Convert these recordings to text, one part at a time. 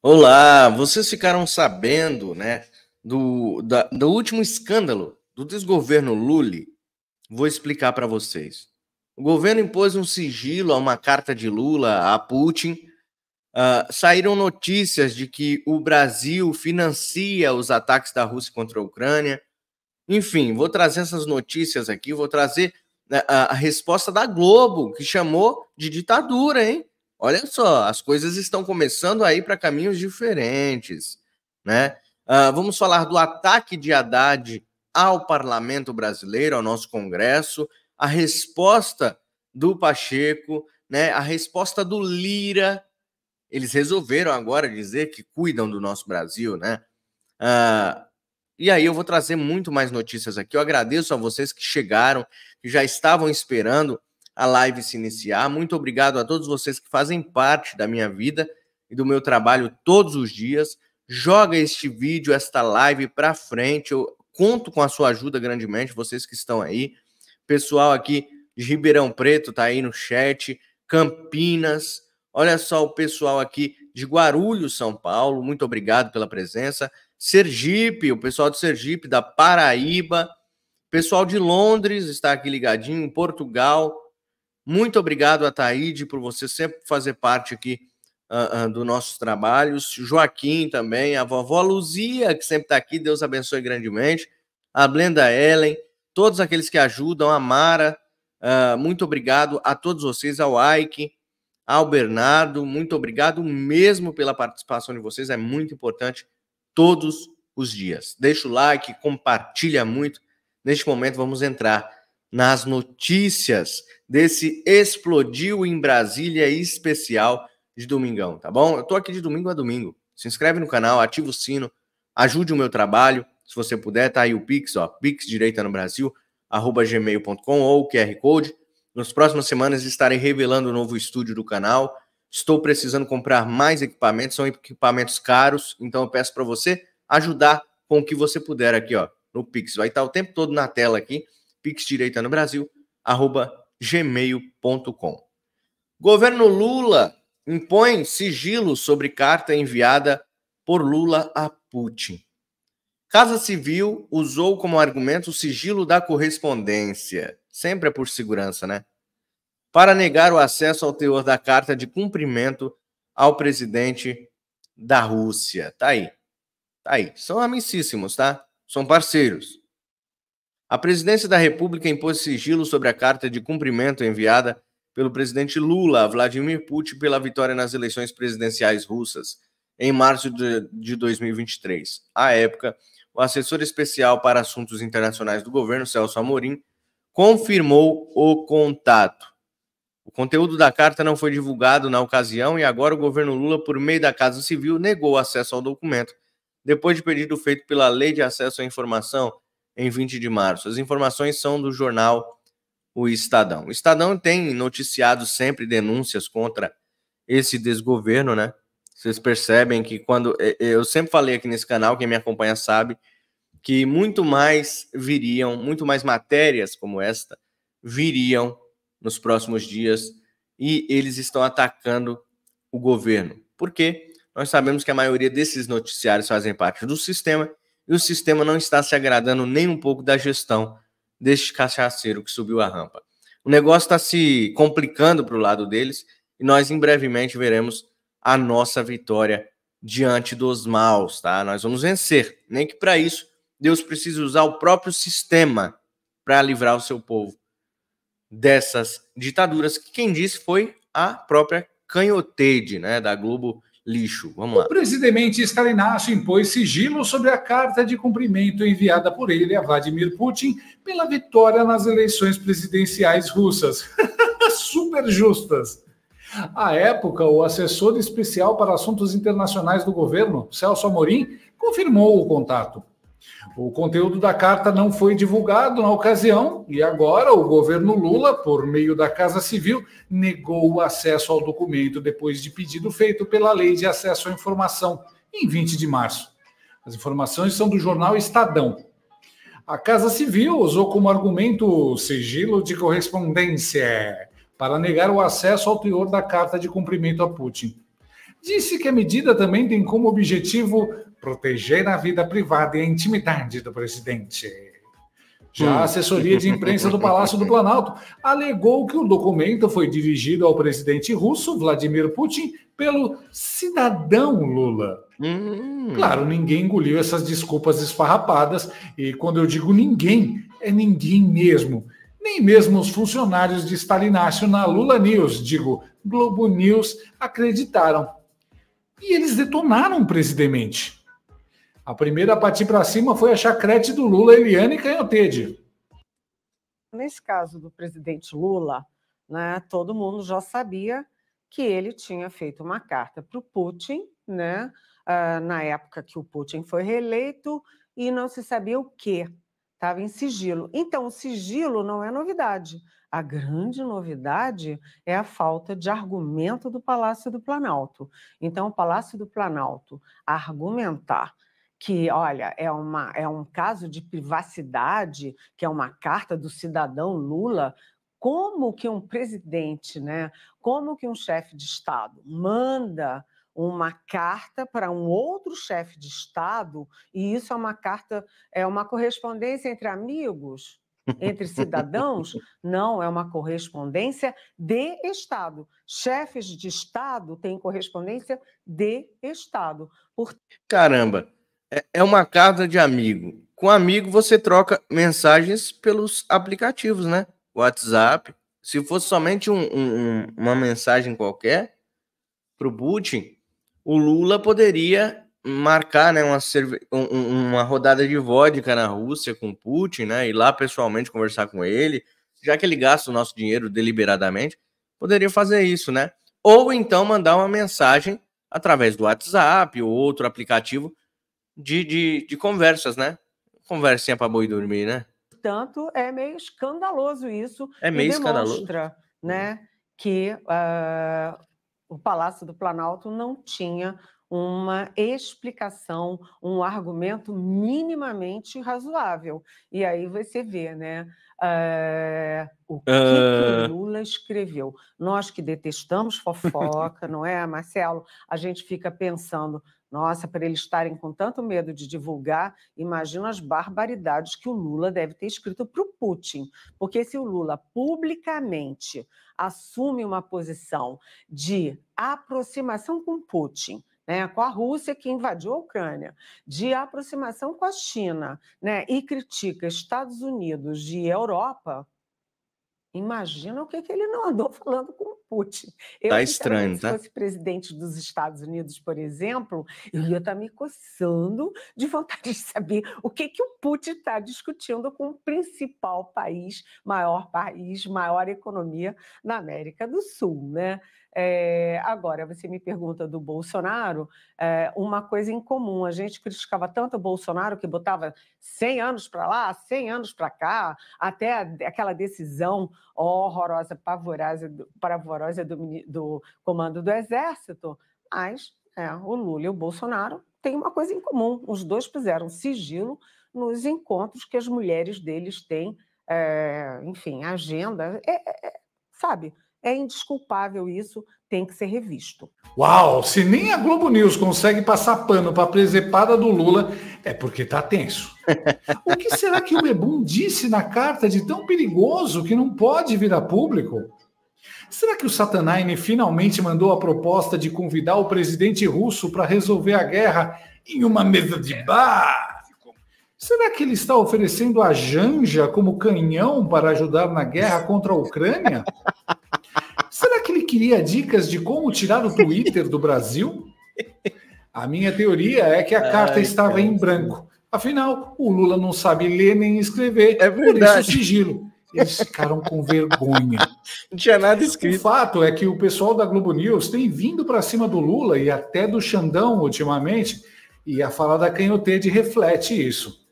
Olá, vocês ficaram sabendo, né, do último escândalo do desgoverno Lula? Vou explicar para vocês. O governo impôs um sigilo a uma carta de Lula a Putin. Saíram notícias de que o Brasil financia os ataques da Rússia contra a Ucrânia. Enfim, vou trazer essas notícias aqui, vou trazer a resposta da Globo, que chamou de ditadura, hein? Olha só, as coisas estão começando a ir para caminhos diferentes, né? Vamos falar do ataque de Haddad ao parlamento brasileiro, ao nosso Congresso, a resposta do Pacheco, né? A resposta do Lira. Eles resolveram agora dizer que cuidam do nosso Brasil, né? E aí eu vou trazer muito mais notícias aqui. Eu agradeço a vocês que chegaram, que já estavam esperando a live se iniciar. Muito obrigado a todos vocês que fazem parte da minha vida e do meu trabalho todos os dias. Joga este vídeo, esta live para frente. Eu conto com a sua ajuda grandemente, vocês que estão aí. Pessoal aqui de Ribeirão Preto tá aí no chat, Campinas. Olha só o pessoal aqui de Guarulhos, São Paulo. Muito obrigado pela presença. Sergipe, o pessoal de Sergipe, da Paraíba, pessoal de Londres está aqui ligadinho, em Portugal. Muito obrigado a Taíde por você sempre fazer parte aqui dos nossos trabalhos. Joaquim também, a vovó Luzia, que sempre está aqui, Deus abençoe grandemente. A Blenda Ellen, todos aqueles que ajudam, a Mara, muito obrigado a todos vocês, ao Ike, ao Bernardo, muito obrigado mesmo pela participação de vocês, é muito importante todos os dias. Deixa o like, compartilha muito. Neste momento vamos entrar nas notícias desse Explodiu em Brasília especial de domingão, tá bom? Eu tô aqui de domingo a domingo. Se inscreve no canal, ativa o sino, ajude o meu trabalho, se você puder, tá aí o Pix, ó, pixdireitanobrasil@gmail.com ou o QR Code. Nas próximas semanas estarei revelando o novo estúdio do canal. Estou precisando comprar mais equipamentos, são equipamentos caros, então eu peço para você ajudar com o que você puder aqui, ó, no Pix. Vai estar o tempo todo na tela aqui, pixdireitanobrasil@gmail.com. Governo Lula impõe sigilo sobre carta enviada por Lula a Putin. Casa Civil usou como argumento o sigilo da correspondência. Sempre é por segurança, né? Para negar o acesso ao teor da carta de cumprimento ao presidente da Rússia. Tá aí. Tá aí. São amicíssimos, tá? São parceiros. A presidência da República impôs sigilo sobre a carta de cumprimento enviada pelo presidente Lula a Vladimir Putin pela vitória nas eleições presidenciais russas em março de 2023. À época, o assessor especial para assuntos internacionais do governo, Celso Amorim, confirmou o contato. O conteúdo da carta não foi divulgado na ocasião e agora o governo Lula, por meio da Casa Civil, negou acesso ao documento, depois de pedido feito pela Lei de Acesso à Informação em 20 de março. As informações são do jornal O Estadão. O Estadão tem noticiado sempre denúncias contra esse desgoverno, né? Vocês percebem que quando... Eu sempre falei aqui nesse canal, quem me acompanha sabe, que muito mais matérias como esta viriam nos próximos dias e eles estão atacando o governo. Por quê? Nós sabemos que a maioria desses noticiários fazem parte do sistema e o sistema não está se agradando nem um pouco da gestão deste cachaceiro que subiu a rampa. O negócio está se complicando para o lado deles e nós em brevemente veremos a nossa vitória diante dos maus, tá? Nós vamos vencer, nem que para isso Deus precise usar o próprio sistema para livrar o seu povo dessas ditaduras, que quem disse foi a própria Canhotede, né, da Globo Lixo. Vamos lá. O presidente Stalinaço impôs sigilo sobre a carta de cumprimento enviada por ele a Vladimir Putin pela vitória nas eleições presidenciais russas. Super justas. À época, o assessor especial para assuntos internacionais do governo, Celso Amorim, confirmou o contato. O conteúdo da carta não foi divulgado na ocasião e agora o governo Lula, por meio da Casa Civil, negou o acesso ao documento depois de pedido feito pela Lei de Acesso à Informação, em 20 de março. As informações são do jornal Estadão. A Casa Civil usou como argumento o sigilo de correspondência para negar o acesso ao teor da carta de cumprimento a Putin. Disse que a medida também tem como objetivo proteger a vida privada e a intimidade do presidente. Já a assessoria de imprensa do Palácio do Planalto alegou que o documento foi dirigido ao presidente russo, Vladimir Putin, pelo cidadão Lula. Claro, ninguém engoliu essas desculpas esfarrapadas, e quando eu digo ninguém, é ninguém mesmo. Nem mesmo os funcionários de Stalinácio na Lula News, digo, Globo News, acreditaram. E eles detonaram o presidente. A primeira a partir para cima foi a chacrete do Lula, Eliane Canhottede. Nesse caso do presidente Lula, né, todo mundo já sabia que ele tinha feito uma carta para o Putin, né, na época que o Putin foi reeleito, e não se sabia o quê. Estava em sigilo. Então, o sigilo não é novidade. A grande novidade é a falta de argumento do Palácio do Planalto. Então, o Palácio do Planalto argumentar que, olha, é um caso de privacidade, que é uma carta do cidadão Lula, como que um presidente, né, como que um chefe de Estado manda uma carta para um outro chefe de Estado, e isso é uma carta, é uma correspondência entre amigos, entre cidadãos? Não, é uma correspondência de Estado. Chefes de Estado têm correspondência de Estado. Caramba, é uma carta de amigo. Com amigo você troca mensagens pelos aplicativos, né? WhatsApp. Se fosse somente uma mensagem qualquer para o Putin, o Lula poderia marcar, né, uma rodada de vodka na Rússia com o Putin, né, ir lá pessoalmente conversar com ele, já que ele gasta o nosso dinheiro deliberadamente, poderia fazer isso, né? Ou então mandar uma mensagem através do WhatsApp ou outro aplicativo de conversas, né? Conversinha para boi dormir, né? Portanto, é meio escandaloso isso. É meio demonstra, né, que o Palácio do Planalto não tinha uma explicação, um argumento minimamente razoável. E aí você vê, né, o que o Lula escreveu. Nós que detestamos fofoca, não é, Marcelo? A gente fica pensando, nossa, para eles estarem com tanto medo de divulgar, imagina as barbaridades que o Lula deve ter escrito para o Putin. Porque se o Lula publicamente assume uma posição de aproximação com Putin, né, com a Rússia que invadiu a Ucrânia, de aproximação com a China, né, e critica Estados Unidos e Europa, imagina o que ele não andou falando com o Putin. Tá estranho, tá? Se fosse presidente dos Estados Unidos, por exemplo, eu ia estar me coçando de vontade de saber o que o Putin está discutindo com o principal país, maior economia na América do Sul, né? Agora, você me pergunta do Bolsonaro, uma coisa em comum, a gente criticava tanto o Bolsonaro que botava 100 anos para lá, 100 anos para cá, até aquela decisão horrorosa, pavorosa do comando do Exército, mas o Lula e o Bolsonaro têm uma coisa em comum, os dois puseram sigilo nos encontros que as mulheres deles têm, enfim, agenda, sabe? É indesculpável isso, tem que ser revisto. Uau, se nem a Globo News consegue passar pano para a presepada do Lula, é porque tá tenso. O que será que o Bebum disse na carta de tão perigoso que não pode vir a público? Será que o Satanaine finalmente mandou a proposta de convidar o presidente russo para resolver a guerra em uma mesa de bar? Será que ele está oferecendo a Janja como canhão para ajudar na guerra contra a Ucrânia? Será que ele queria dicas de como tirar o Twitter do Brasil? A minha teoria é que a carta estava em branco. Afinal, o Lula não sabe ler nem escrever, por isso o sigilo. Eles ficaram com vergonha. Não tinha nada escrito. O fato é que o pessoal da Globo News tem vindo para cima do Lula e até do Xandão ultimamente, e a fala da Canhottede reflete isso.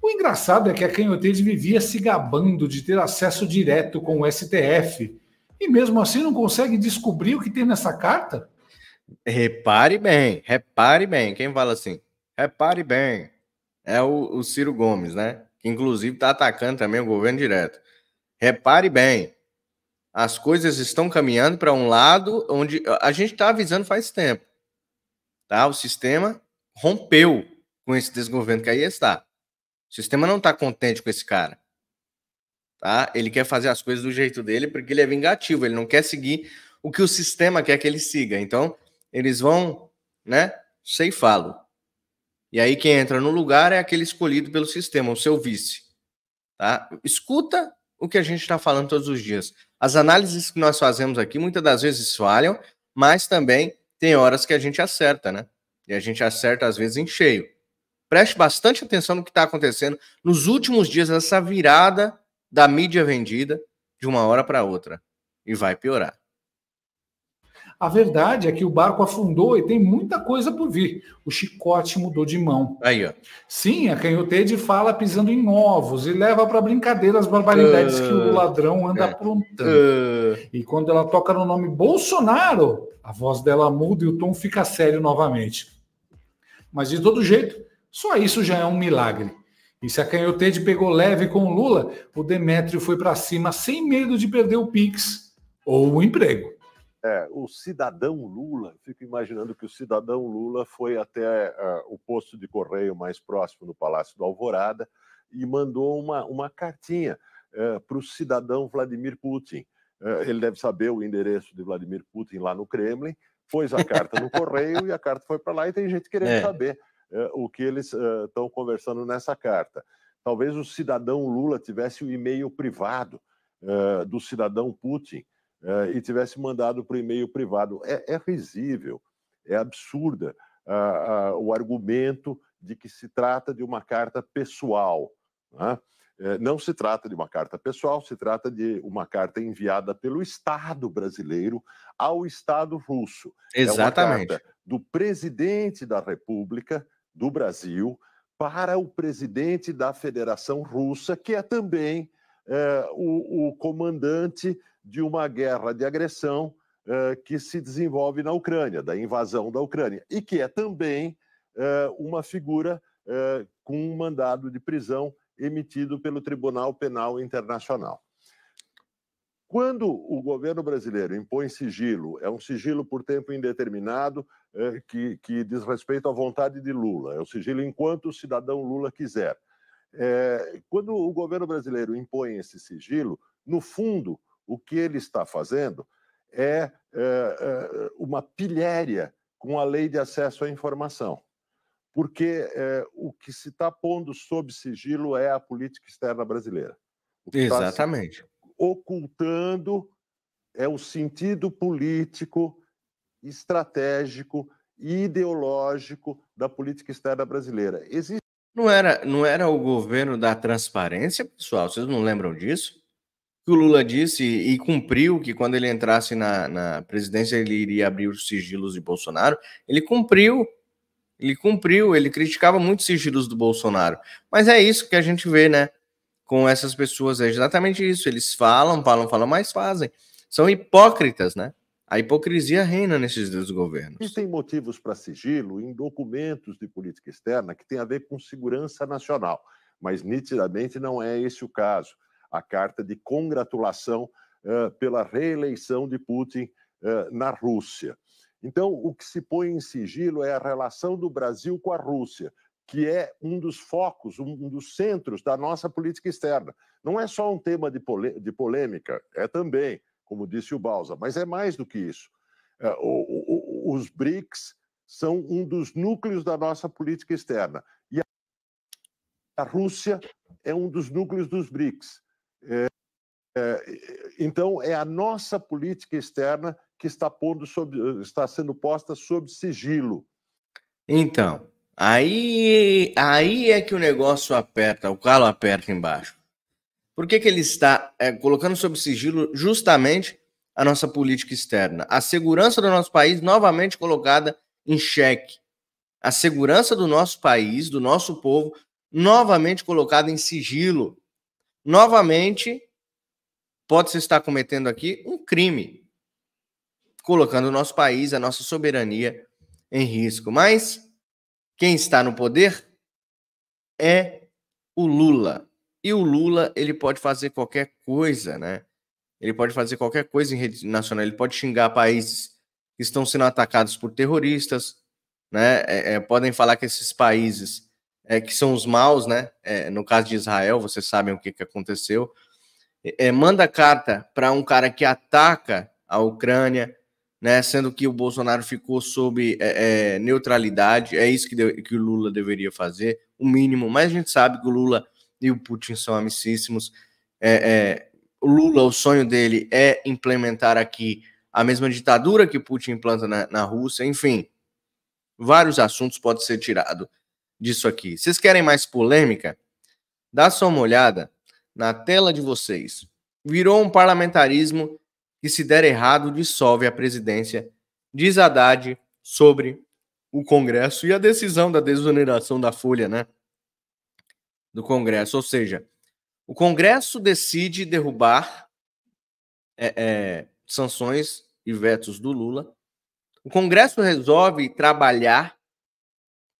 O engraçado é que a Canhottede vivia se gabando de ter acesso direto com o STF, e mesmo assim não consegue descobrir o que tem nessa carta? Repare bem. Quem fala assim? Repare bem. É o Ciro Gomes, né? Que inclusive está atacando também o governo direto. Repare bem. As coisas estão caminhando para um lado onde a gente está avisando faz tempo. Tá? O sistema rompeu com esse desgoverno que aí está. O sistema não está contente com esse cara. Tá? Ele quer fazer as coisas do jeito dele porque ele é vingativo, ele não quer seguir o que o sistema quer que ele siga. Então, eles vão, né, ceifá-lo. E aí quem entra no lugar é aquele escolhido pelo sistema, o seu vice. Tá? Escuta o que a gente está falando todos os dias. As análises que nós fazemos aqui muitas das vezes falham, mas também tem horas que a gente acerta, né? E a gente acerta às vezes em cheio. Preste bastante atenção no que está acontecendo nos últimos dias, essa virada da mídia vendida de uma hora para outra. E vai piorar. A verdade é que o barco afundou e tem muita coisa por vir. O chicote mudou de mão. Aí, ó. Sim, a canhotede fala pisando em ovos e leva para brincadeira as barbaridades que o ladrão anda aprontando. E quando ela toca no nome Bolsonaro, a voz dela muda e o tom fica sério novamente. Mas de todo jeito, só isso já é um milagre. E se a canhotede pegou leve com o Lula, o Demétrio foi para cima sem medo de perder o Pix ou o emprego. O cidadão Lula, fico imaginando que o cidadão Lula foi até o posto de correio mais próximo do Palácio do Alvorada e mandou uma cartinha para o cidadão Vladimir Putin. Ele deve saber o endereço de Vladimir Putin lá no Kremlin, pôs a carta no correio e a carta foi para lá e tem gente querendo saber o que eles estão conversando nessa carta. Talvez o cidadão Lula tivesse o e-mail privado do cidadão Putin, e tivesse mandado para o e-mail privado. É risível, é absurda o argumento de que se trata de uma carta pessoal. Né? Não se trata de uma carta pessoal, se trata de uma carta enviada pelo Estado brasileiro ao Estado russo. Exatamente. É uma carta do presidente da República do Brasil para o presidente da Federação Russa, que é também o comandante de uma guerra de agressão que se desenvolve na Ucrânia, da invasão da Ucrânia, e que é também uma figura com um mandado de prisão emitido pelo Tribunal Penal Internacional. Quando o governo brasileiro impõe sigilo, é um sigilo por tempo indeterminado que diz respeito à vontade de Lula, é o sigilo enquanto o cidadão Lula quiser. Quando o governo brasileiro impõe esse sigilo, no fundo, o que ele está fazendo é uma pilhéria com a lei de acesso à informação. Porque o que se está pondo sob sigilo é a política externa brasileira. O que Exatamente. está ocultando é o sentido político, estratégico e ideológico da política externa brasileira. Não era o governo da transparência, pessoal? Vocês não lembram disso? Que o Lula disse e cumpriu que quando ele entrasse na presidência ele iria abrir os sigilos de Bolsonaro. Ele cumpriu, ele criticava muito os sigilos do Bolsonaro. Mas é isso que a gente vê, né? Com essas pessoas, é exatamente isso. Eles falam, mas fazem. São hipócritas, né? A hipocrisia reina nesses dois governos. Existem motivos para sigilo em documentos de política externa que tem a ver com segurança nacional, mas nitidamente não é esse o caso. A carta de congratulação pela reeleição de Putin na Rússia. Então, o que se põe em sigilo é a relação do Brasil com a Rússia, que é um dos focos, um dos centros da nossa política externa. Não é só um tema de polêmica, é também, como disse o Balza, mas é mais do que isso. Os BRICS são um dos núcleos da nossa política externa. E a Rússia é um dos núcleos dos BRICS. Então, é a nossa política externa que está sendo posta sob sigilo. Então, aí é que o negócio aperta, o calo aperta embaixo. Por que ele está colocando sob sigilo justamente a nossa política externa? A segurança do nosso país novamente colocada em xeque. A segurança do nosso país, do nosso povo, novamente colocada em sigilo. Novamente, pode-se estar cometendo aqui um crime, colocando o nosso país, a nossa soberania em risco. Mas quem está no poder é o Lula. E o Lula, ele pode fazer qualquer coisa, né? Ele pode fazer qualquer coisa em rede nacional. Ele pode xingar países que estão sendo atacados por terroristas. né? Podem falar que esses países que são os maus, né? No caso de Israel, vocês sabem o que aconteceu. Manda carta para um cara que ataca a Ucrânia, né? Sendo que o Bolsonaro ficou sob neutralidade. É isso que o Lula deveria fazer, o mínimo. Mas a gente sabe que o Lula e o Putin são amicíssimos. O Lula, o sonho dele é implementar aqui a mesma ditadura que o Putin implanta na Rússia. Enfim, vários assuntos podem ser tirados disso aqui. Vocês querem mais polêmica? Dá só uma olhada na tela de vocês. Virou um parlamentarismo que, se der errado, dissolve a presidência, diz Haddad sobre o Congresso e a decisão da desoneração da folha, né, do Congresso. Ou seja, o Congresso decide derrubar sanções e vetos do Lula. O Congresso resolve trabalhar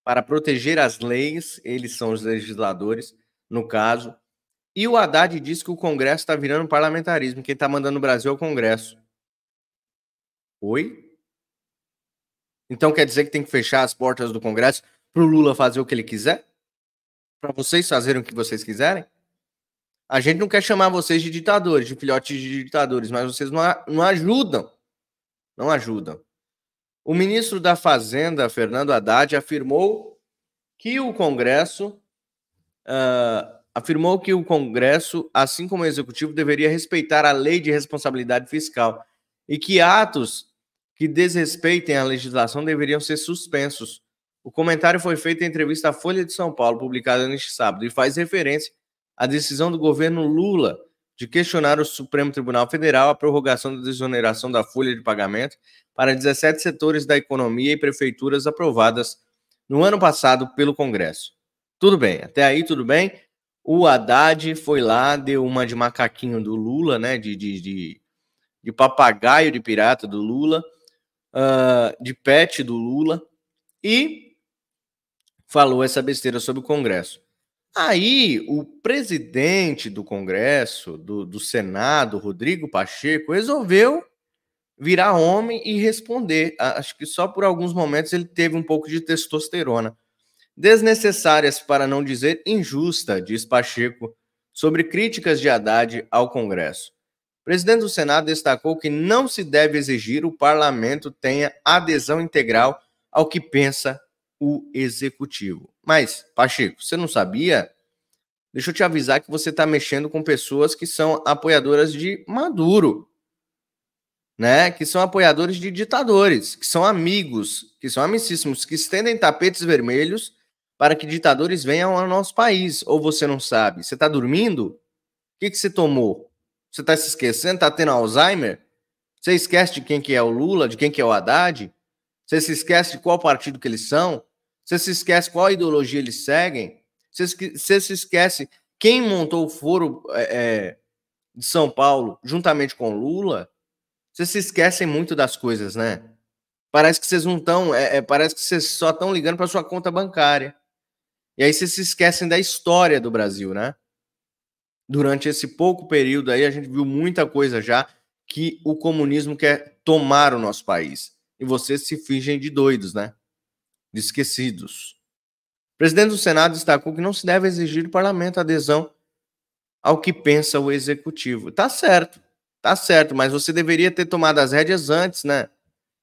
para proteger as leis, eles são os legisladores, no caso. E o Haddad diz que o Congresso está virando parlamentarismo. Quem está mandando no Brasil é o Congresso. Oi? Então quer dizer que tem que fechar as portas do Congresso para o Lula fazer o que ele quiser? Para vocês fazerem o que vocês quiserem? A gente não quer chamar vocês de ditadores, de filhotes de ditadores, mas vocês não ajudam. Não ajudam. O ministro da Fazenda, Fernando Haddad, afirmou que o Congresso, assim como o Executivo, deveria respeitar a lei de responsabilidade fiscal e que atos que desrespeitem a legislação deveriam ser suspensos. O comentário foi feito em entrevista à Folha de São Paulo, publicada neste sábado, e faz referência à decisão do governo Lula de questionar o Supremo Tribunal Federal a prorrogação da desoneração da folha de pagamento para 17 setores da economia e prefeituras aprovadas no ano passado pelo Congresso. Tudo bem, até aí tudo bem. O Haddad foi lá, deu uma de macaquinho do Lula, né, de papagaio de pirata do Lula, de pet do Lula, e falou essa besteira sobre o Congresso. Aí, o presidente do Congresso, do Senado, Rodrigo Pacheco, resolveu virar homem e responder. Acho que só por alguns momentos ele teve um pouco de testosterona. Desnecessárias, para não dizer injusta, diz Pacheco, sobre críticas de Haddad ao Congresso. O presidente do Senado destacou que não se deve exigir o parlamento tenha adesão integral ao que pensa o Executivo. Mas, Pacheco, você não sabia? Deixa eu te avisar que você está mexendo com pessoas que são apoiadoras de Maduro, né? Que são apoiadores de ditadores, que são amigos, que são amicíssimos, que estendem tapetes vermelhos para que ditadores venham ao nosso país. Ou você não sabe? Você está dormindo? O que você tomou? Você está se esquecendo? Está tendo Alzheimer? Você esquece de quem que é o Lula, de quem que é o Haddad? Você se esquece de qual partido que eles são? Você se esquece qual ideologia eles seguem? Você se esquece quem montou o Foro de São Paulo juntamente com o Lula? Vocês se esquecem muito das coisas, né? Parece que vocês não estão... parece que vocês só estão ligando para sua conta bancária. E aí vocês se esquecem da história do Brasil, né? Durante esse pouco período aí, a gente viu muita coisa já que o comunismo quer tomar o nosso país. E vocês se fingem de doidos, né? De esquecidos. O presidente do Senado destacou que não se deve exigir do parlamento adesão ao que pensa o Executivo. Tá certo, mas você deveria ter tomado as rédeas antes, né?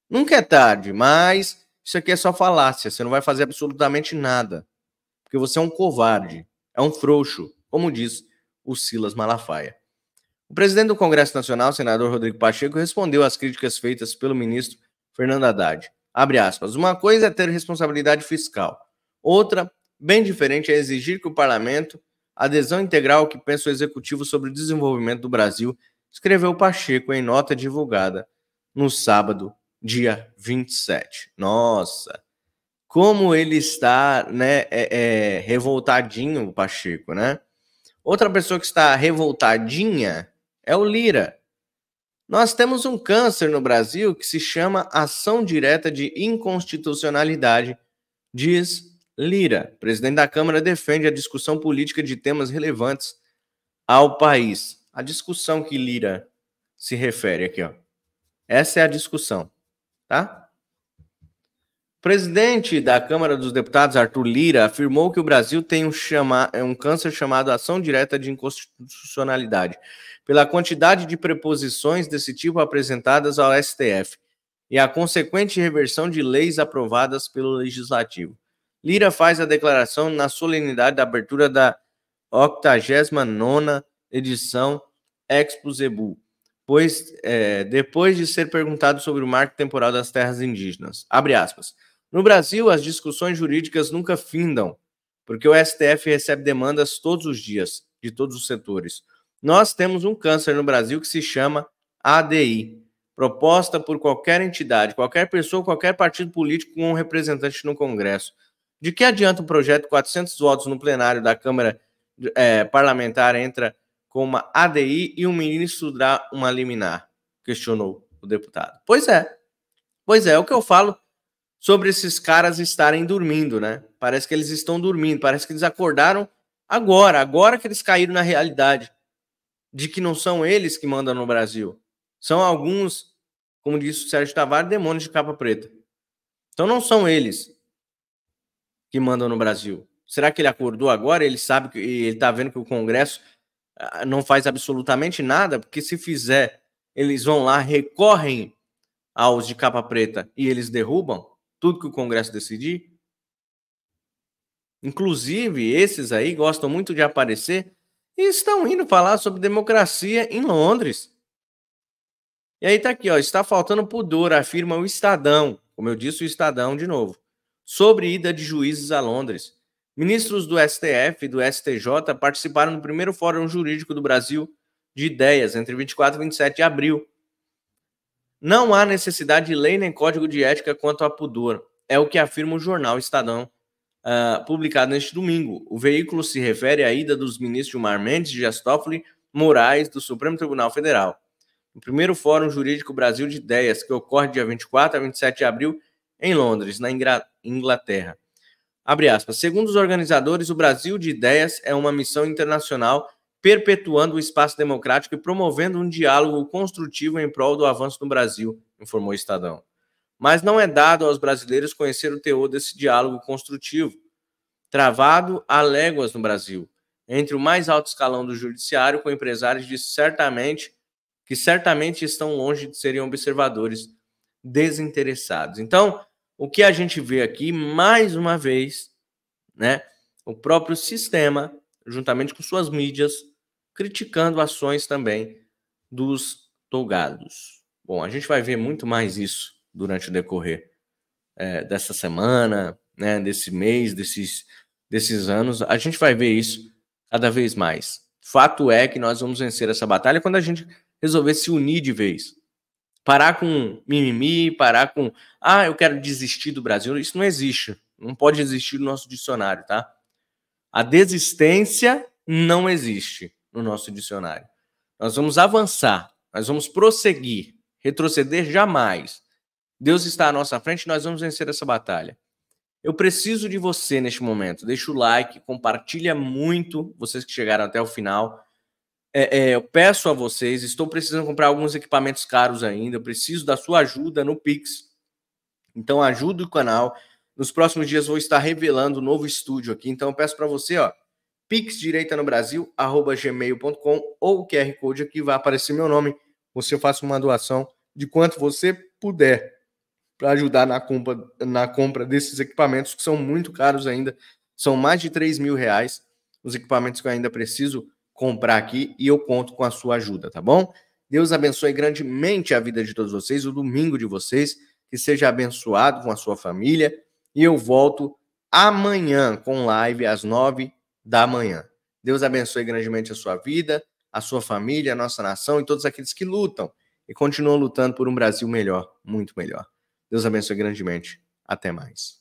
Nunca é tarde, mas isso aqui é só falácia. Você não vai fazer absolutamente nada. Porque você é um covarde, é um frouxo, como diz o Silas Malafaia. O presidente do Congresso Nacional, senador Rodrigo Pacheco, respondeu às críticas feitas pelo ministro Fernando Haddad. Abre aspas. Uma coisa é ter responsabilidade fiscal. Outra, bem diferente, é exigir que o parlamento adesão integral ao que pensa o Executivo sobre o desenvolvimento do Brasil, escreveu Pacheco em nota divulgada no sábado, dia 27. Nossa, como ele está, né, revoltadinho, o Pacheco, né? Outra pessoa que está revoltadinha é o Lira. Nós temos um câncer no Brasil que se chama ação direta de inconstitucionalidade, diz Lira. O presidente da Câmara defende a discussão política de temas relevantes ao país. A discussão que Lira se refere aqui, ó. Essa é a discussão, tá? O presidente da Câmara dos Deputados, Arthur Lira, afirmou que o Brasil tem um câncer chamado ação direta de inconstitucionalidade, pela quantidade de preposições desse tipo apresentadas ao STF e a consequente reversão de leis aprovadas pelo Legislativo. Lira faz a declaração na solenidade da abertura da 89ª edição Expo Zebu, depois de ser perguntado sobre o marco temporal das terras indígenas. Abre aspas. No Brasil, as discussões jurídicas nunca findam, porque o STF recebe demandas todos os dias, de todos os setores. Nós temos um câncer no Brasil que se chama ADI, proposta por qualquer entidade, qualquer pessoa, qualquer partido político com um representante no Congresso. De que adianta um projeto de 400 votos no plenário da Câmara parlamentar entra com uma ADI e o ministro dá uma liminar? Questionou o deputado. Pois é o que eu falo sobre esses caras estarem dormindo, né? Parece que eles estão dormindo, parece que eles acordaram agora que eles caíram na realidade de que não são eles que mandam no Brasil. São alguns, como disse o Sérgio Tavares, demônios de capa preta. Então não são eles que mandam no Brasil. Será que ele acordou agora? Ele sabe que ele está vendo que o Congresso não faz absolutamente nada? Porque se fizer, eles vão lá, recorrem aos de capa preta e eles derrubam tudo que o Congresso decidir. Inclusive, esses aí gostam muito de aparecer e estão indo falar sobre democracia em Londres. E aí tá aqui, ó, está faltando pudor, afirma o Estadão, como eu disse, o Estadão de novo, sobre ida de juízes a Londres. Ministros do STF e do STJ participaram do primeiro Fórum Jurídico do Brasil de Ideias, entre 24 e 27 de abril. Não há necessidade de lei nem código de ética quanto a pudor, é o que afirma o jornal Estadão, publicado neste domingo. O veículo se refere à ida dos ministros Gilmar Mendes, Dias Toffoli, Moraes, do Supremo Tribunal Federal. O primeiro Fórum Jurídico Brasil de Ideias, que ocorre dia 24 a 27 de abril em Londres, na Inglaterra. Abre aspas. Segundo os organizadores, o Brasil de Ideias é uma missão internacional perpetuando o espaço democrático e promovendo um diálogo construtivo em prol do avanço no Brasil, informou o Estadão. Mas não é dado aos brasileiros conhecer o teor desse diálogo construtivo, travado há léguas no Brasil, entre o mais alto escalão do judiciário com empresários que certamente estão longe de serem observadores desinteressados. Então, o que a gente vê aqui, mais uma vez, né, o próprio sistema, juntamente com suas mídias, criticando ações também dos togados. Bom, a gente vai ver muito mais isso durante o decorrer dessa semana, né, desse mês, desses anos. A gente vai ver isso cada vez mais. Fato é que nós vamos vencer essa batalha quando a gente resolver se unir de vez. Parar com mimimi, parar com eu quero desistir do Brasil. Isso não existe. Não pode existir no nosso dicionário, tá? A desistência não existe no nosso dicionário. Nós vamos avançar, nós vamos prosseguir, retroceder jamais. Deus está à nossa frente e nós vamos vencer essa batalha. Eu preciso de você neste momento. Deixa o like, compartilha muito, vocês que chegaram até o final. Eu peço a vocês, estou precisando comprar alguns equipamentos caros ainda, eu preciso da sua ajuda no Pix. Então ajude o canal. Nos próximos dias vou estar revelando um novo estúdio aqui, então eu peço para você, pixdireitanobrasil@gmail.com, ou o QR Code aqui vai aparecer meu nome. Você faça uma doação de quanto você puder para ajudar na compra desses equipamentos que são muito caros ainda. São mais de R$3.000 os equipamentos que eu ainda preciso comprar aqui e eu conto com a sua ajuda, tá bom? Deus abençoe grandemente a vida de todos vocês, o domingo de vocês, que seja abençoado com a sua família, e eu volto amanhã com live às 9 da manhã. Deus abençoe grandemente a sua vida, a sua família, a nossa nação e todos aqueles que lutam e continuam lutando por um Brasil melhor, muito melhor. Deus abençoe grandemente. Até mais.